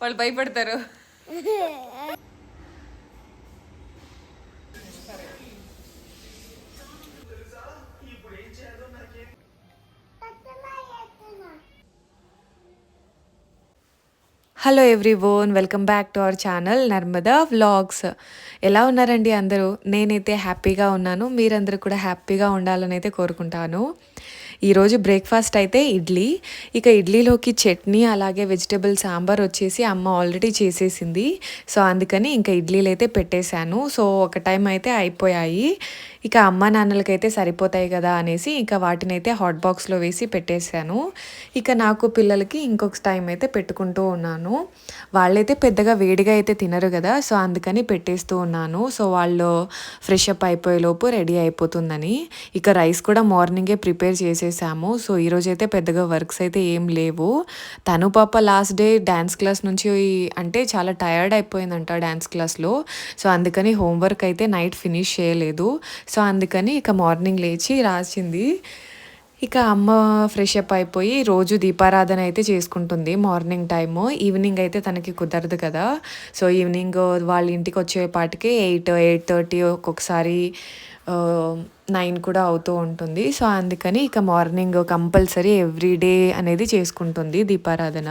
వాళ్ళు భయపడతారు. Hello everyone, welcome back to our channel Narmada vlogs. ఎలా ఉన్నారండి అందరూ? నేనైతే హ్యాపీగా ఉన్నాను. మీరందరూ కూడా హ్యాపీగా ఉండాలని అయితే కోరుకుంటాను. ఈరోజు బ్రేక్ఫాస్ట్ అయితే ఇడ్లీ. ఇక ఇడ్లీలోకి చట్నీ అలాగే వెజిటబుల్ సాంబార్ వచ్చేసి అమ్మ ఆల్రెడీ చేసేసింది. సో అందుకని ఇంకా ఇడ్లీలు అయితే పెట్టేశాను. సో ఒక టైం అయితే అయిపోయాయి. ఇక అమ్మ నాన్నలకైతే సరిపోతాయి కదా అనేసి ఇంకా వాటిని అయితే హాట్ బాక్స్లో వేసి పెట్టేశాను. ఇక నాకు పిల్లలకి ఇంకొక టైం అయితే పెట్టుకుంటూ ఉన్నాను. వాళ్ళైతే పెద్దగా వేడిగా అయితే తినరు కదా, సో అందుకని పెట్టేస్తూ ఉన్నాను. సో వాళ్ళు ఫ్రెష్ అప్ అయిపోయేలోపు రెడీ అయిపోతుందని. ఇక రైస్ కూడా మార్నింగే ప్రిపేర్ చేసేసాము. సో ఈరోజైతే పెద్దగా వర్క్స్ అయితే ఏం లేవు. తను పాప లాస్ట్ డే డ్యాన్స్ క్లాస్ నుంచి అంటే చాలా టయర్డ్ అయిపోయిందంట డ్యాన్స్ క్లాస్లో. సో అందుకని హోంవర్క్ అయితే నైట్ ఫినిష్ చేయలేదు. సో అందుకని ఇక మార్నింగ్ లేచి రాసింది. ఇక అమ్మ ఫ్రెష్ అప్ అయిపోయి రోజు దీపారాధన అయితే చేసుకుంటుంది మార్నింగ్ టైము. ఈవినింగ్ అయితే తనకి కుదరదు కదా. సో ఈవినింగ్ వాళ్ళ ఇంటికి వచ్చేపాటికి 8-8:30 ఒక్కొక్కసారి 9 కూడా అవుతూ ఉంటుంది. సో అందుకని ఇక మార్నింగ్ కంపల్సరీ ఎవ్రీడే అనేది చేసుకుంటుంది దీపారాధన.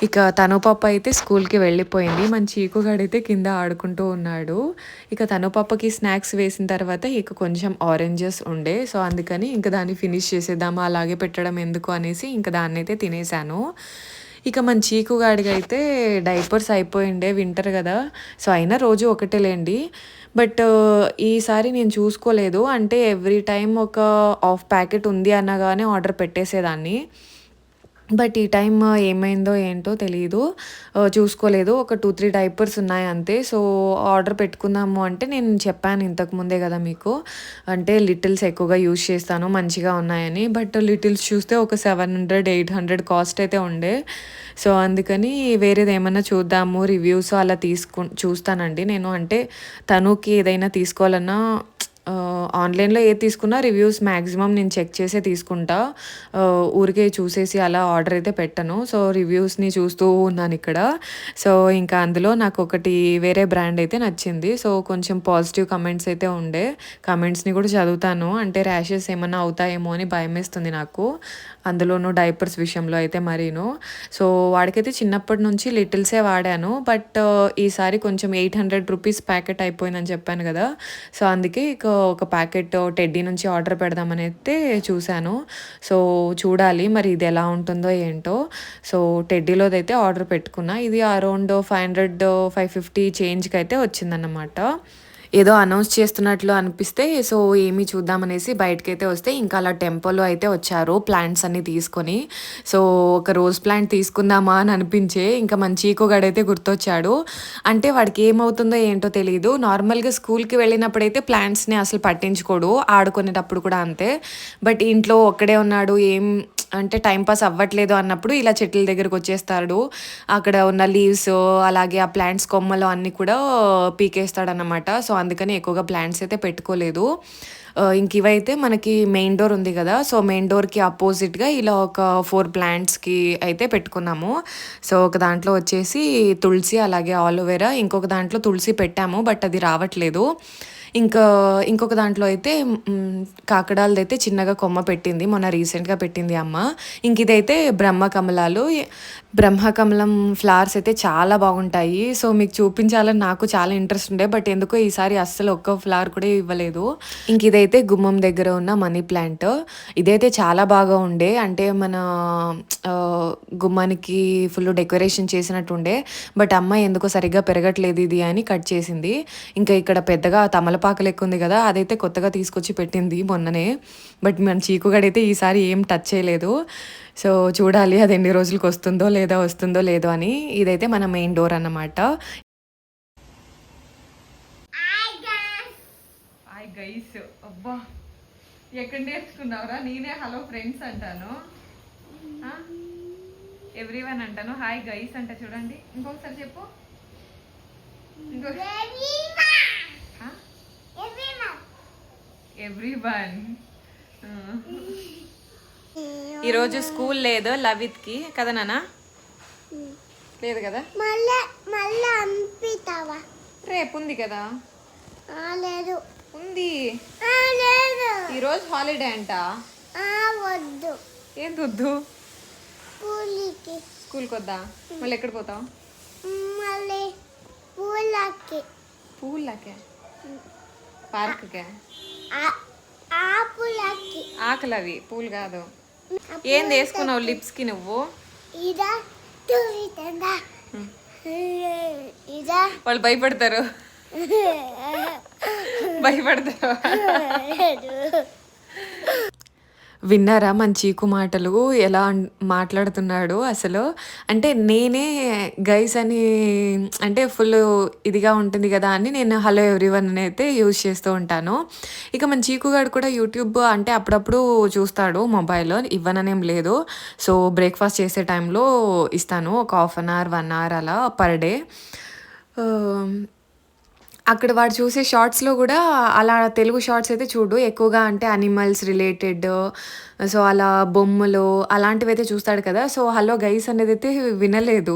ఇక తను పాప అయితే స్కూల్కి వెళ్ళిపోయింది. మన చీకుగాడైతే కింద ఆడుకుంటూ ఉన్నాడు. ఇక తను పాపకి స్నాక్స్ వేసిన తర్వాత ఇక కొంచెం ఆరెంజెస్ ఉండే, సో అందుకని ఇంకా దాన్ని ఫినిష్ చేసేద్దామా అలాగే పెట్టడం ఎందుకు అనేసి ఇంకా దాన్ని అయితే తినేసాను. ఇక మన చీకుగాడికి అయితే డైపర్స్ అయిపోయిండే, వింటర్ కదా. సో అయినా రోజు ఒకటేలేండి. బట్ ఈసారి నేను చూసుకోలేదు. అంటే ఎవ్రీ టైం ఒక హాఫ్ ప్యాకెట్ ఉంది అనగానే ఆర్డర్ పెట్టేసేదాన్ని. బట్ ఈ టైం ఏమైందో ఏంటో తెలీదు, చూసుకోలేదు. ఒక 2-3 డైపర్స్ ఉన్నాయి అంతే. సో ఆర్డర్ పెట్టుకుందాము అంటే నేను చెప్పాను ఇంతకుముందే కదా మీకు, అంటే లిటిల్స్ ఎక్కువగా యూజ్ చేస్తాను మంచిగా ఉన్నాయని. బట్ లిటిల్స్ చూస్తే ఒక 700-800 కాస్ట్ అయితే ఉండే. సో అందుకని వేరేది ఏమన్నా చూద్దాము, రివ్యూస్ అలా చూస్తానండి నేను. అంటే తనుకి ఏదైనా తీసుకోవాలన్నా ఆన్లైన్లో ఏది తీసుకున్నా రివ్యూస్ మ్యాక్సిమం నేను చెక్ చేసే తీసుకుంటా. ఊరికే చూసేసి అలా ఆర్డర్ అయితే పెట్టను. సో రివ్యూస్ని చూస్తూ ఉన్నాను ఇక్కడ. సో ఇంకా అందులో నాకు ఒకటి వేరే బ్రాండ్ అయితే నచ్చింది. సో కొంచెం పాజిటివ్ కమెంట్స్ అయితే ఉండే. కమెంట్స్ని కూడా చదువుతాను, అంటే ర్యాషెస్ ఏమన్నా అవుతాయేమో అని భయం వేస్తుంది నాకు, అందులోనూ డైపర్స్ విషయంలో అయితే మరీను. సో వాడికైతే చిన్నప్పటి నుంచి లిటిల్సే వాడాను. బట్ ఈసారి కొంచెం 800 రూపీస్ ప్యాకెట్ అయిపోయిందని చెప్పాను కదా. సో అందుకే ఇక ఒక ప్యాకెట్ టెడ్డీ నుంచి ఆర్డర్ పెడదామని అయితే చూశాను. సో చూడాలి మరి ఇది ఎలా ఉంటుందో ఏంటో. సో టెడ్డీలోదైతే ఆర్డర్ పెట్టుకున్నా. ఇది అరౌండ్ 500-550 చేంజ్కి అయితే వచ్చిందన్నమాట. ఏదో అనౌన్స్ చేస్తున్నట్లు అనిపిస్తే సో ఏమి చూద్దామనేసి బయటకైతే వస్తే ఇంకా అలా టెంపోలో అయితే వచ్చారు ప్లాంట్స్ అన్ని తీసుకొని. సో ఒక రోజ్ ప్లాంట్ తీసుకుందామా అని అనిపించే ఇంకా మన చీకుగాడైతే గుర్తొచ్చాడు. అంటే వాడికి ఏమవుతుందో ఏంటో తెలియదు. నార్మల్గా స్కూల్కి వెళ్ళినప్పుడైతే ప్లాంట్స్ని అసలు పట్టించుకోడు, ఆడుకునేటప్పుడు కూడా అంతే. బట్ ఇంట్లో ఒక్కడే ఉన్నాడు, ఏం అంటే టైంపాస్ అవ్వట్లేదు అన్నప్పుడు ఇలా చెట్ల దగ్గరకు వచ్చేస్తాడు. అక్కడ ఉన్న లీవ్స్ అలాగే ఆ ప్లాంట్స్ కొమ్మలు అన్నీ కూడా పీకేస్తాడనమాట. సో అందుకని ఎక్కువగా ప్లాంట్స్ అయితే పెట్టుకోలేదు. ఇంక ఇవైతే మనకి మెయిన్ డోర్ ఉంది కదా, సో మెయిన్ డోర్కి అపోజిట్గా ఇలా ఒక 4 ప్లాంట్స్కి అయితే పెట్టుకున్నాము. సో ఒక దాంట్లో వచ్చేసి తులసి అలాగే ఆలోవెరా, ఇంకొక దాంట్లో తులసి పెట్టాము బట్ అది రావట్లేదు. ఇంకొక దాంట్లో అయితే కాకడాలదైతే చిన్నగా కొమ్మ పెట్టింది, మొన్న రీసెంట్గా పెట్టింది అమ్మ. ఇదైతే బ్రహ్మకమలం ఫ్లవర్స్ అయితే చాలా బాగుంటాయి. సో మీకు చూపించాలని నాకు చాలా ఇంట్రెస్ట్ ఉండే, బట్ ఎందుకో ఈసారి అస్సలు ఒక్క ఫ్లవర్ కూడా ఇవ్వలేదు. ఇదైతే గుమ్మం దగ్గర ఉన్న మనీ ప్లాంట్. ఇదైతే చాలా బాగా ఉండే, అంటే మన గుమ్మానికి ఫుల్ డెకరేషన్ చేసినట్టు ఉండే. బట్ అమ్మ ఎందుకో సరిగ్గా పెరగట్లేదు ఇది అని కట్ చేసింది. ఇక్కడ పెద్దగా తమలపాకు లెక్క ఉంది కదా, అదైతే కొత్తగా తీసుకొచ్చి పెట్టింది మొన్ననే. బట్ మన చీకుగాడైతే ఈసారి ఏం టచ్ చేయలేదు. సో చూడాలి అది ఎన్ని రోజులకి వస్తుందో లేదో అని. ఇదైతే మన మెయిన్ డోర్ అన్నమాట. గైస్ అబ్బా ఎక్కడ నేర్చుకున్నావురా? నేనే హలో ఫ్రెండ్స్ అంటాను, ఎవ్రీవన్ అంటాను, హాయ్ గైస్ అంట. చూడండి ఇంకొకసారి చెప్పు. ఎవ్రీవన్. ఈరోజు స్కూల్ లేదు లవిత్కి కదా నాన్న. లేదు కదా, మళ్ళీ అంపితావా? రేపు ఉంది కదా. లేదు ఉంది, లేదు. ఈరోజు హాలిడే అంట. వద్దు. ఏంటి వద్దు? పూలికి స్కూల్కి వద్దా? మళ్ళీ ఎక్కడ పోతావు? మళ్ళీ పూలకి. పూలకే? పార్క్కే? ఆకులకి. ఆకలి అవి, పూలు కాదు. ఏం వేసుకున్నావు లిప్స్కి నువ్వు? ఇదా ఇదా వాళ్ళు భయపడతారు, భయపడతారు. విన్నారా మన చీకు మాటలు ఎలా మాట్లాడుతున్నాడు అసలు? అంటే నేనే గైస్ అని అంటే ఫుల్ ఇదిగా ఉంటుంది కదా అని నేను హలో ఎవ్రీవన్ అని అయితే యూజ్ చేస్తూ ఉంటాను. ఇక మన చీకు గారు కూడా యూట్యూబ్ అంటే అప్పుడప్పుడు చూస్తాడు మొబైల్లో, ఇవ్వననేం లేదు. సో బ్రేక్ఫాస్ట్ చేసే టైంలో ఇస్తాను, ఒక హాఫ్ అన్ అవర్ 1 అవర్ అలా పర్ డే. అక్కడ వాడు చూసే షార్ట్స్లో కూడా అలా తెలుగు షార్ట్స్ అయితే చూడు ఎక్కువగా, అంటే అనిమల్స్ రిలేటెడ్, సో అలా బొమ్మలు అలాంటివి అయితే చూస్తాడు కదా. సో హలో గైస్ అనేది అయితే వినలేదు,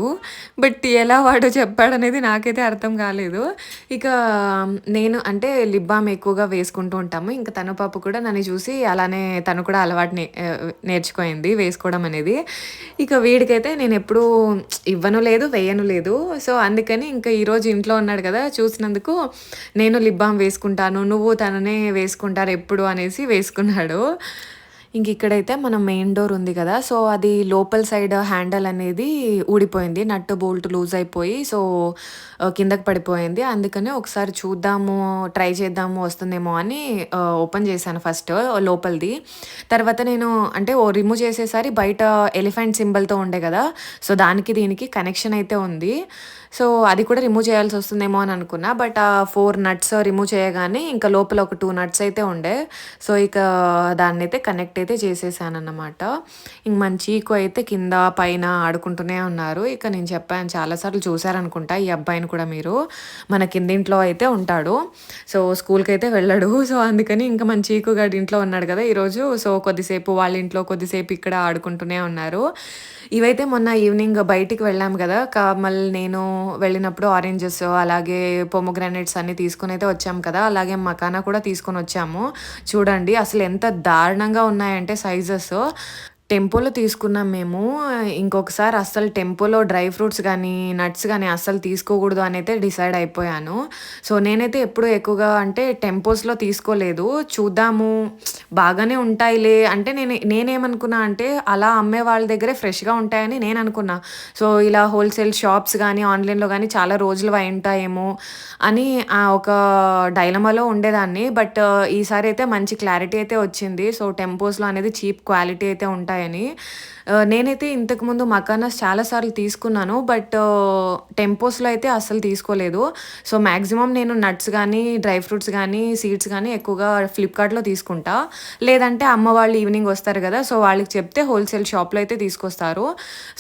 బట్ ఎలా వాడు చెప్పాడనేది నాకైతే అర్థం కాలేదు. ఇక నేను అంటే లిప్ బామ్ ఎక్కువగా వేసుకుంటూ ఉంటాము, ఇంకా తన పాప కూడా నన్ను చూసి అలానే తను కూడా అలవాటు నేర్చుకోయింది వేసుకోవడం అనేది. ఇక వీడికైతే నేను ఎప్పుడూ ఇవ్వను లేదు, వేయను లేదు. సో అందుకని ఇంకా ఈరోజు ఇంట్లో ఉన్నాడు కదా, చూసినందుకు నేను లిప్ బామ్ వేసుకుంటాను, నువ్వు తననే వేసుకుంటారు ఎప్పుడు అనేసి వేసుకున్నాడు. ఇంక ఇక్కడైతే మన మెయిన్ డోర్ ఉంది కదా, సో అది లోపల సైడ్ హ్యాండిల్ అనేది ఊడిపోయింది, నట్టు బోల్ట్ లూజ్ అయిపోయి సో కిందకి పడిపోయింది. అందుకని ఒకసారి చూద్దాము, ట్రై చేద్దాము వస్తుందేమో అని ఓపెన్ చేశాను ఫస్ట్ లోపలిది. తర్వాత నేను అంటే రిమూవ్ చేసేసరి బయట ఎలిఫెంట్ సింబల్తో ఉండే కదా, సో దానికి దీనికి కనెక్షన్ అయితే ఉంది. సో అది కూడా రిమూవ్ చేయాల్సి వస్తుందేమో అని అనుకున్నా, బట్ ఆ 4 నట్స్ రిమూవ్ చేయగానే ఇంకా లోపల ఒక 2 నట్స్ అయితే ఉండే. సో ఇక దాన్ని అయితే కనెక్ట్ అయితే చేసేసాను అన్నమాట. ఇంక మన చీకు అయితే కింద పైన ఆడుకుంటూనే ఉన్నారు. ఇక నేను చెప్పాను చాలాసార్లు చూసారనుకుంటా ఈ అబ్బాయిని కూడా మీరు, మన కిందింట్లో అయితే ఉంటాడు, సో స్కూల్కి అయితే వెళ్ళాడు. సో అందుకని ఇంకా మన చీకు గారి ఇంట్లో ఉన్నాడు కదా ఈరోజు, సో కొద్దిసేపు వాళ్ళ ఇంట్లో కొద్దిసేపు ఇక్కడ ఆడుకుంటూనే ఉన్నారు. ఇవైతే మొన్న ఈవినింగ్ బయటికి వెళ్ళాము కదా, మళ్ళీ నేను వెళ్ళినప్పుడు ఆరెంజెస్ అలాగే పొమోగ్రానైట్స్ అన్నీ తీసుకుని అయితే వచ్చాము కదా, అలాగే మకానా కూడా తీసుకొని వచ్చాము. చూడండి అసలు ఎంత దారుణంగా ఉన్నాయంటే సైజెస్. టెంపోలో తీసుకున్నాం మేము, ఇంకొకసారి అస్సలు టెంపోలో డ్రై ఫ్రూట్స్ కానీ నట్స్ కానీ అస్సలు తీసుకోకూడదు అని అయితే డిసైడ్ అయిపోయాను. సో నేనైతే ఎప్పుడు ఎక్కువగా అంటే టెంపోస్లో తీసుకోలేదు, చూద్దాము బాగానే ఉంటాయిలే అంటే నేనేమనుకున్నా అంటే అలా అమ్మే వాళ్ళ దగ్గరే ఫ్రెష్గా ఉంటాయని నేను అనుకున్నా. సో ఇలా హోల్సేల్ షాప్స్ కానీ ఆన్లైన్లో కానీ చాలా రోజులు అయి ఉంటాయేమో అని ఒక డైలమాలో ఉండేదాన్ని. బట్ ఈసారి అయితే మంచి క్లారిటీ అయితే వచ్చింది. సో టెంపోస్లో అనేది చీప్ క్వాలిటీ అయితే ఉంటాయని. నేనైతే ఇంతకుముందు మకానాస్ చాలాసార్లు తీసుకున్నాను, బట్ టెంపోస్లో అయితే అస్సలు తీసుకోలేదు. సో మ్యాక్సిమం నేను నట్స్ కానీ డ్రై ఫ్రూట్స్ కానీ సీడ్స్ కానీ ఎక్కువగా ఫ్లిప్కార్ట్లో తీసుకుంటా, లేదంటే అమ్మ వాళ్ళు ఈవినింగ్ వస్తారు కదా, సో వాళ్ళకి చెప్తే హోల్సేల్ షాప్లో అయితే తీసుకొస్తారు.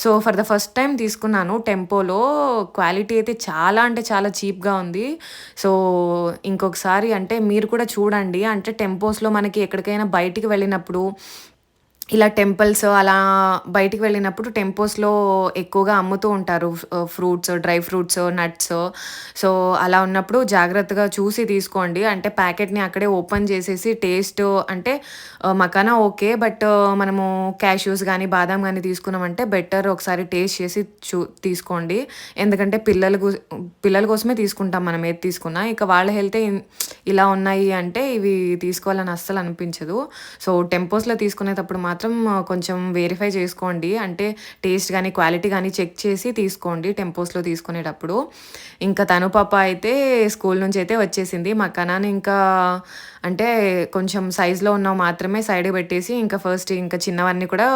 So for the first time తీసుకున్నాను టెంపోలో, క్వాలిటీ అయితే చాలా అంటే చాలా చీప్గా ఉంది. సో ఇంకొకసారి అంటే మీరు కూడా చూడండి, అంటే టెంపోస్లో మనకి ఎక్కడికైనా బయటికి వెళ్ళినప్పుడు ఇలా టెంపుల్స్ అలా బయటికి వెళ్ళినప్పుడు టెంపోస్లో ఎక్కువగా అమ్ముతూ ఉంటారు fruits, dry fruits, nuts. So అలా ఉన్నప్పుడు జాగ్రత్తగా చూసి తీసుకోండి, అంటే ప్యాకెట్ని అక్కడే ఓపెన్ చేసేసి టేస్ట్ అంటే మకానా ఓకే, బట్ మనము క్యాష్యూస్ కానీ బాదాం కానీ తీసుకున్నామంటే బెటర్ ఒకసారి టేస్ట్ చేసి తీసుకోండి. ఎందుకంటే పిల్లల కోసమే తీసుకుంటాం మనం ఏది తీసుకున్నా, ఇక వాళ్ళ హెల్త్ ఇలా ఉన్నాయి అంటే ఇవి తీసుకోవాలని అస్సలు అనిపించదు. సో టెంపోస్లో తీసుకునేటప్పుడు మాత్రం కొంచెం వెరిఫై చేసుకోండి, అంటే టేస్ట్ కానీ క్వాలిటీ కానీ చెక్ చేసి తీసుకోండి టెంపోస్లో తీసుకునేటప్పుడు. ఇంకా తను పాప అయితే స్కూల్ నుంచి అయితే వచ్చేసింది, మకానాని ఇంకా అంటే కొంచెం సైజులో ఉన్నవి మాత్రమే సైడ్ పెట్టేసి ఇంకా ఫస్ట్ ఇంకా చిన్నవన్నీ కూడా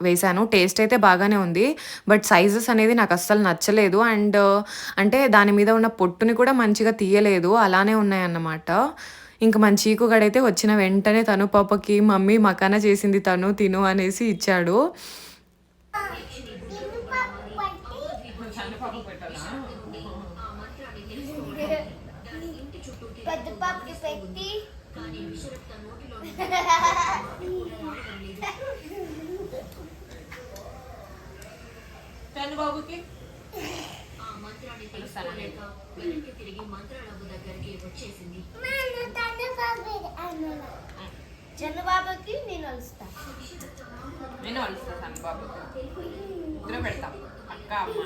వేశాను. టేస్ట్ అయితే బాగానే ఉంది, బట్ సైజెస్ అనేది నాకు అస్సలు నచ్చలేదు. అండ్ అంటే దాని మీద ఉన్న పొట్టుని కూడా మంచిగా తీయలేదు, అలానే ఉన్నాయన్నమాట. ఇంక మన చీకు గడైతే వచ్చిన వెంటనే తను పాపకి మమ్మీ మకానా చేసింది తను తిను అనేసి ఇచ్చాడు. బాబుకి పిలుస్తానా నేను? చంద్రబాబుకి నేను వస్తా. నేను కలుస్తా చంద్రబాబుకి. ఇద్దరు పెడతాం అక్క అమ్మ.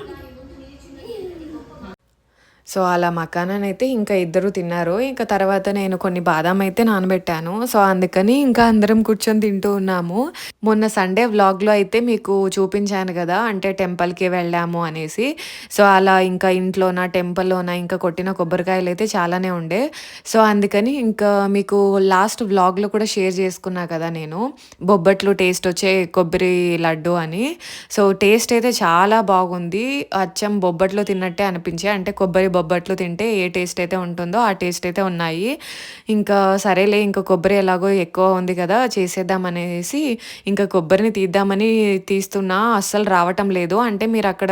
సో అలా మకానాన్ని అయితే ఇంకా ఇద్దరు తిన్నారు. ఇంకా తర్వాత నేను కొన్ని బాదాం అయితే నానబెట్టాను. సో అందుకని ఇంకా అందరం కూర్చొని తింటూ ఉన్నాము. మొన్న సండే వ్లాగ్లో అయితే మీకు చూపించాను కదా, అంటే టెంపుల్కి వెళ్ళాము అనేసి. సో అలా ఇంకా ఇంట్లోన టెంపుల్లోన ఇంకా కొట్టిన కొబ్బరికాయలు అయితే చాలానే ఉండే. సో అందుకని ఇంకా మీకు లాస్ట్ వ్లాగ్లో కూడా షేర్ చేసుకున్నా కదా నేను, బొబ్బట్లు టేస్ట్ వచ్చే కొబ్బరి లడ్డు అని. సో టేస్ట్ అయితే చాలా బాగుంది. అచ్చం బొబ్బట్లో తిన్నట్టే అనిపించే, అంటే కొబ్బరి బొబ్బట్లు తింటే ఏ టేస్ట్ అయితే ఉంటుందో ఆ టేస్ట్ అయితే ఉన్నాయి. ఇంకా సరేలే, ఇంకా కొబ్బరి ఎలాగో ఎక్కువ ఉంది కదా చేసేద్దాం అనేసి ఇంకా కొబ్బరిని తీద్దామని తీస్తున్నా, అస్సలు రావటం లేదు. అంటే మీరు అక్కడ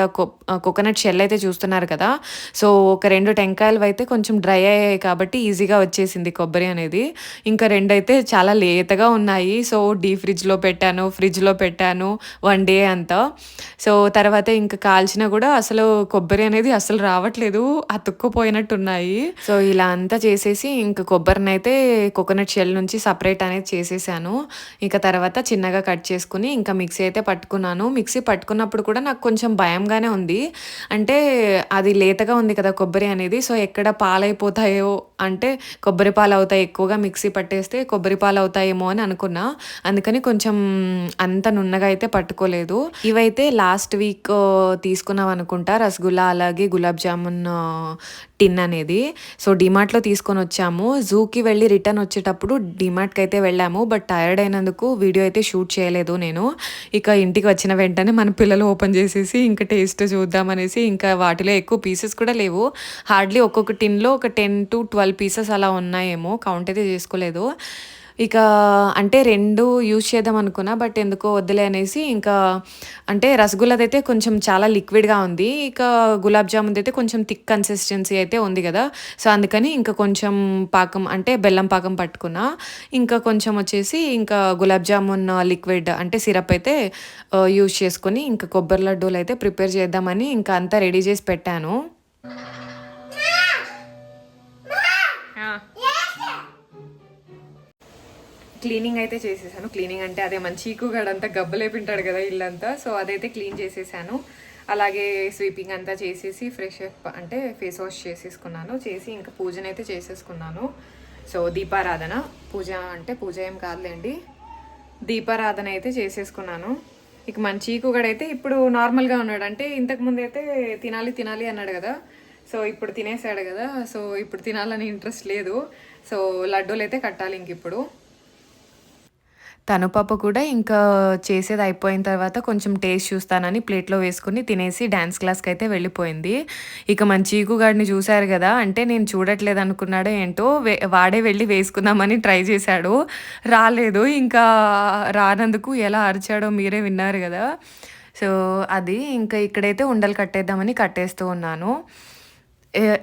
కోకోనట్ షెల్ అయితే చూస్తున్నారు కదా, సో ఒక 2 టెంకాయలు అయితే కొంచెం డ్రై అయ్యాయి కాబట్టి ఈజీగా వచ్చేసింది కొబ్బరి అనేది. ఇంకా 2 అయితే చాలా లేతగా ఉన్నాయి. సో ఫ్రిడ్జ్లో పెట్టాను, ఫ్రిడ్జ్లో పెట్టాను 1 డే అంతా. సో తర్వాత ఇంకా కాల్చినా కూడా అసలు కొబ్బరి అనేది అసలు రావట్లేదు, అతుక్కుపోయినట్టున్నాయి. సో ఇలా అంతా చేసేసి ఇంకా కొబ్బరినైతే కోకోనట్ షెల్ నుంచి సపరేట్ అనేది చేసేసాను. ఇంకా తర్వాత చిన్నగా కట్ చేసుకుని ఇంకా మిక్సీ అయితే పట్టుకున్నాను. మిక్సీ పట్టుకున్నప్పుడు కూడా నాకు కొంచెం భయంగానే ఉంది. అంటే అది లేతగా ఉంది కదా కొబ్బరి అనేది, సో ఎక్కడ పాలైపోతాయో, అంటే కొబ్బరి పాలు అవుతాయి ఎక్కువగా మిక్సీ పట్టేస్తే కొబ్బరి పాలు అవుతాయేమో అని అనుకున్నా. అందుకని కొంచెం అంత నున్నగా అయితే పట్టుకోలేదు. ఇవైతే లాస్ట్ వీక్ తీసుకున్నాం అనుకుంటా, రసగుల్లా అలాగే గులాబ్ జామున్ టిన్ అనేది. సో డిమార్ట్లో తీసుకొని వచ్చాము. జూకి వెళ్ళి రిటర్న్ వచ్చేటప్పుడు డిమార్ట్కి అయితే వెళ్ళాము. బట్ టైర్డ్ అయినందుకు వీడియో అయితే షూట్ చేయలేదు నేను. ఇక ఇంటికి వచ్చిన వెంటనే మన పిల్లలు ఓపెన్ చేసేసి ఇంకా టేస్ట్ చూద్దామనేసి, ఇంకా వాటిలో ఎక్కువ పీసెస్ కూడా లేవు. హార్డ్లీ ఒక్కొక్క టిన్లో ఒక 10 to 12 పీసెస్ అలా ఉన్నాయేమో, కౌంట్ అయితే చేసుకోలేదు. ఇక అంటే 2 యూజ్ చేద్దాం అనుకున్నా, బట్ ఎందుకో వద్దులే అనేసి ఇంకా, అంటే రసగుల్లదైతే కొంచెం చాలా లిక్విడ్గా ఉంది, ఇక గులాబ్ జామున్ అయితే కొంచెం థిక్ కన్సిస్టెన్సీ అయితే ఉంది కదా. సో అందుకని ఇంకా కొంచెం పాకం, అంటే బెల్లం పాకం పట్టుకున్నా. ఇంకా కొంచెం వచ్చేసి ఇంకా గులాబ్ జామున్ లిక్విడ్ అంటే సిరప్ అయితే యూజ్ చేసుకొని ఇంకా కొబ్బరి లడ్డూలు అయితే ప్రిపేర్ చేద్దామని ఇంకా అంతా రెడీ చేసి పెట్టాను. క్లీనింగ్ అయితే చేసేసాను. క్లీనింగ్ అంటే అదే మన చీకుగాడంతా గబ్బలేపింటాడు కదా ఇల్లంతా, సో అదైతే క్లీన్ చేసేసాను. అలాగే స్వీపింగ్ అంతా చేసేసి ఫ్రెష్ అంటే ఫేస్ వాష్ చేసేసుకున్నాను. చేసి ఇంకా పూజనైతే చేసేసుకున్నాను. సో దీపారాధన, పూజ అంటే పూజ ఏం కాదులేండి, దీపారాధన అయితే చేసేసుకున్నాను. ఇక మన చీకుగాడైతే ఇప్పుడు నార్మల్గా ఉన్నాడు. అంటే ఇంతకుముందు అయితే తినాలి తినాలి అన్నాడు కదా, సో ఇప్పుడు తినేసాడు కదా, సో ఇప్పుడు తినాలని ఇంట్రెస్ట్ లేదు. సో లడ్డూలు అయితే కట్టాలి ఇంక ఇప్పుడు. తను పాప కూడా ఇంకా చేసేది అయిపోయిన తర్వాత కొంచెం టేస్ట్ చూస్తానని ప్లేట్లో వేసుకుని తినేసి డ్యాన్స్ క్లాస్కి అయితే వెళ్ళిపోయింది. ఇక మన చీకుగాడిని చూశారు కదా, అంటే నేను చూడట్లేదు అనుకున్నాడో ఏంటో, వాడే వెళ్ళి వేసుకుందామని ట్రై చేశాడు, రాలేదు. ఇంకా రానందుకు ఎలా అరిచాడో మీరే విన్నారు కదా. సో అది ఇంకా ఇక్కడైతే ఉండలు కట్టేద్దామని కట్టేస్తూ ఉన్నాను.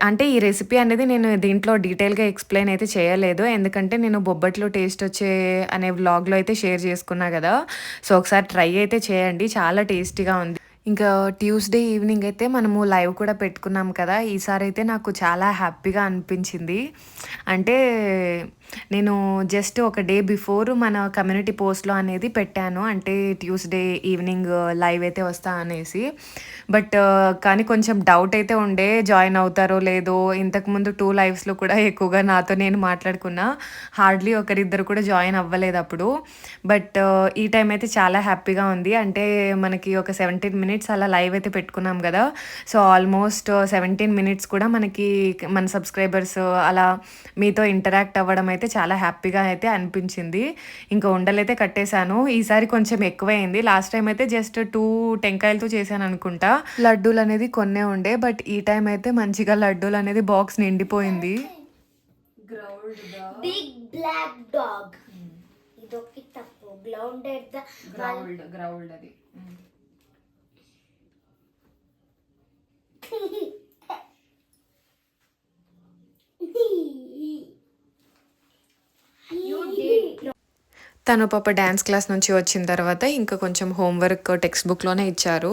అంటే ఈ రెసిపీ అనేది నేను దీంట్లో డీటెయిల్గా ఎక్స్ప్లెయిన్ అయితే చేయలేదు, ఎందుకంటే నేను బొబ్బట్లు టేస్ట్ వచ్చే అనే వ్లాగ్లో అయితే షేర్ చేసుకున్నా కదా. సో ఒకసారి ట్రై అయితే చేయండి, చాలా టేస్టీగా ఉంది. ఇంకా ట్యూస్డే ఈవినింగ్ అయితే మనము లైవ్ కూడా పెట్టుకున్నాం కదా, ఈసారి అయితే నాకు చాలా హ్యాపీగా అనిపించింది. అంటే నేను జస్ట్ ఒక డే బిఫోర్ మన కమ్యూనిటీ పోస్ట్లో అనేది పెట్టాను, అంటే ట్యూస్డే ఈవినింగ్ లైవ్ అయితే వస్తా అనేసి. బట్ కానీ కొంచెం డౌట్ అయితే ఉండే, జాయిన్ అవుతారో లేదో. ఇంతకుముందు 2 లైవ్స్లో కూడా ఎక్కువగా నాతో నేను మాట్లాడుకున్నా, హార్డ్లీ ఒకరిద్దరు కూడా జాయిన్ అవ్వలేదు అప్పుడు. బట్ ఈ టైం అయితే చాలా హ్యాపీగా ఉంది. అంటే మనకి ఒక 17 minutes అలా లైవ్ అయితే పెట్టుకున్నాం కదా, సో ఆల్మోస్ట్ 17 minutes కూడా మనకి మన సబ్స్క్రైబర్స్ అలా మీతో ఇంటరాక్ట్ అవ్వడం అయితే చాలా హ్యాపీగా అయితే అనిపించింది. ఇంకా ఉండలైతే కట్టేశాను. ఈసారి కొంచెం ఎక్కువైంది, లాస్ట్ టైం అయితే జస్ట్ 2 టెంకాయలతో చేశాను అనుకుంటా. లడ్డూలు అనేది కొన్నే ఉండే, బట్ ఈ టైం అయితే మంచిగా లడ్డూలు అనేది బాక్స్ నిండిపోయింది. బిగ్ బ్లాక్ డాగ్, ఇదొక తప్పు. గ్రౌండెడ్ గ్రౌల్డ్ అది. తను పాప డ్యాన్స్ క్లాస్ నుంచి వచ్చిన తర్వాత ఇంకా కొంచెం హోంవర్క్ టెక్స్ట్ బుక్లోనే ఇచ్చారు.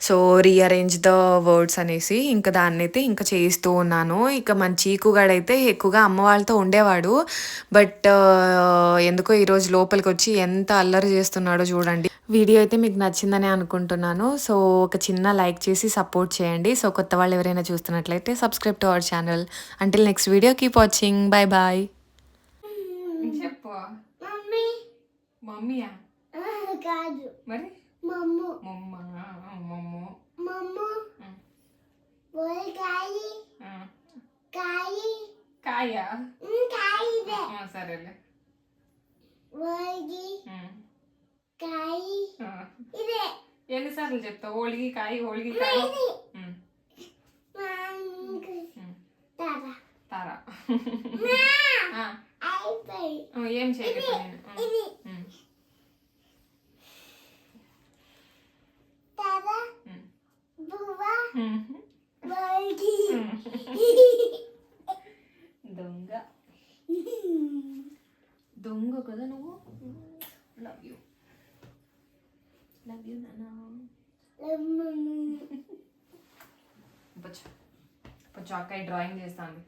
సో రీఅరేంజ్ ద వర్డ్స్ అనేసి ఇంకా దాన్నైతే ఇంకా చేయిస్తూ ఉన్నాను. ఇక మన చీకుగాడైతే ఎక్కువగా అమ్మ వాళ్ళతో ఉండేవాడు. బట్ ఎందుకో ఈరోజు లోపలికి వచ్చి ఎంత అల్లరి చేస్తున్నాడో చూడండి. వీడియో అయితే మీకు నచ్చిందని అనుకుంటున్నాను. సో ఒక చిన్న లైక్ చేసి సపోర్ట్ చేయండి. సో కొత్త వాళ్ళు ఎవరైనా చూస్తున్నట్లయితే subscribe to our channel. Until next video keep watching. Bye bye. చెప్పు మమ్మీ మమ్మీయా కాదు మరి మమ్ము మమ్మ మమ్ము కాయి కాయి కాయ కాయిదే సరేలే ఓల్గి కాయి ఇదే ఎన్నిసార్లు చెప్తావు హోళిగి కాయ హోళిగి కాయ తారా తారా అయిపోయి ఏం చేయలేదు నేను ఇది తారా బువ్వా ఓల్గి దొంగ దొంగ కదా నువ్వు. లవ్ యూ నాన్న. కొంచెం అక్కయ్య డ్రాయింగ్ చేస్తాను.